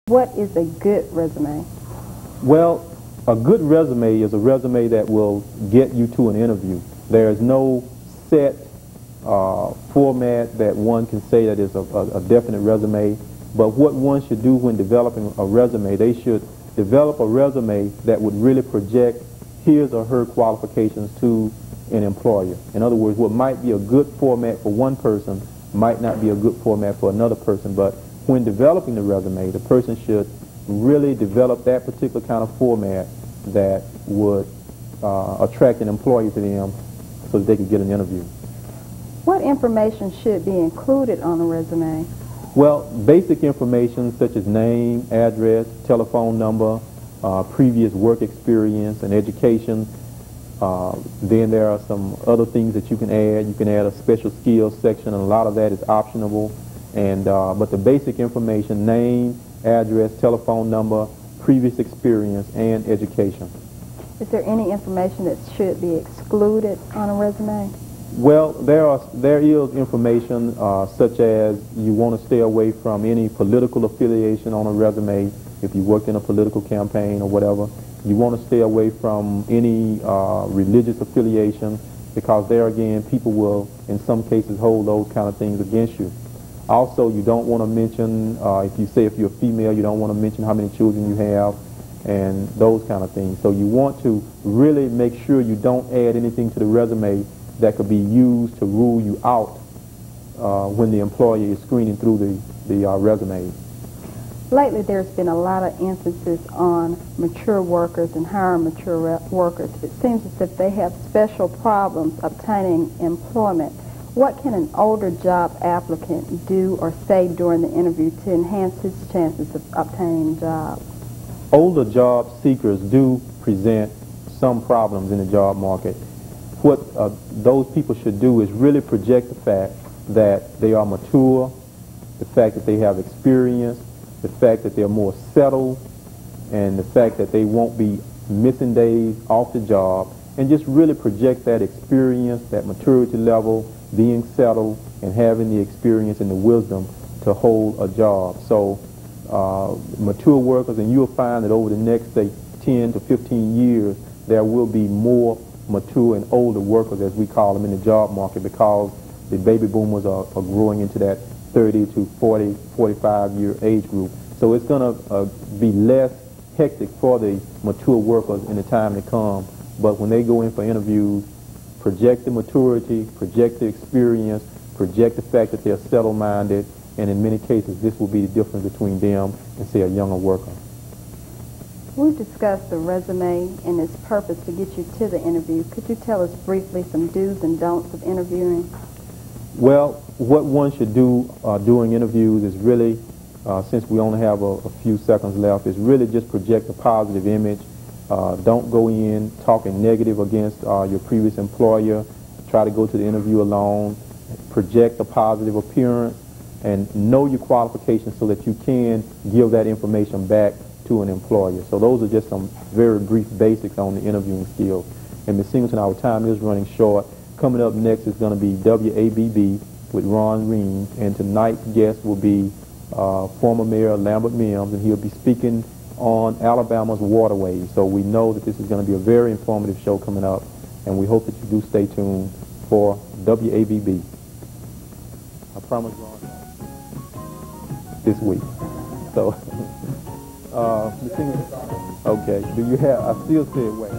What is a good resume? Well, a good resume is a resume that will get you to an interview. There is no set format that one can say that is a definite resume, but what one should do when developing a resume, they should develop a resume that would really project his or her qualifications to an employer. In other words, what might be a good format for one person might not be a good format for another person, but when developing the resume, the person should really develop that particular kind of format that would attract an employer to them so that they could get an interview. What information should be included on a resume? Well, basic information such as name, address, telephone number, previous work experience, and education. Then there are some other things that you can add. You can add a special skills section, and a lot of that is optional. And but the basic information: name, address, telephone number, previous experience, and education. Is there any information that should be excluded on a resume? Well, there is information such as you want to stay away from any political affiliation on a resume. If you worked in a political campaign or whatever, you want to stay away from any religious affiliation, because there again, people will in some cases hold those kind of things against you. Also, you don't want to mention, if you're a female, you don't want to mention how many children you have and those kind of things. So you want to really make sure you don't add anything to the resume that could be used to rule you out when the employer is screening through the resumes. Lately, there's been a lot of emphasis on mature workers and hiring mature workers. It seems as if they have special problems obtaining employment. What can an older job applicant do or say during the interview to enhance his chances of obtaining a job? Older job seekers do present some problems in the job market. What those people should do is really project the fact that they are mature, the fact that they have experience, the fact that they're more settled, and the fact that they won't be missing days off the job, and just really project that experience, that maturity level, being settled, and having the experience and the wisdom to hold a job. So mature workers, and you'll find that over the next, say, 10 to 15 years, there will be more mature and older workers, as we call them, in the job market, because the baby boomers are growing into that 30 to 40, 45-year age group. So it's going to be less hectic for the mature workers in the time to come. But when they go in for interviews, project the maturity, project the experience, project the fact that they're settled-minded, and in many cases, this will be the difference between them and, say, a younger worker. We've discussed the resume and its purpose to get you to the interview. Could you tell us briefly some do's and don'ts of interviewing? Well, what one should do during interviews is really, since we only have a few seconds left, is really just project a positive image. Don't go in talking negative against your previous employer. Try to go to the interview alone. Project a positive appearance and know your qualifications so that you can give that information back to an employer. So those are just some very brief basics on the interviewing skills. And Ms. Singleton, our time is running short. Coming up next is going to be WABB with Ron Reams, and tonight's guest will be former Mayor Lambert Mims, and he'll be speaking on Alabama's waterways. So we know that this is going to be a very informative show coming up, and we hope that you do stay tuned for WABB. I promise, Ron, this week. So, Ms. Singleton, okay, do you have, I still say it wait.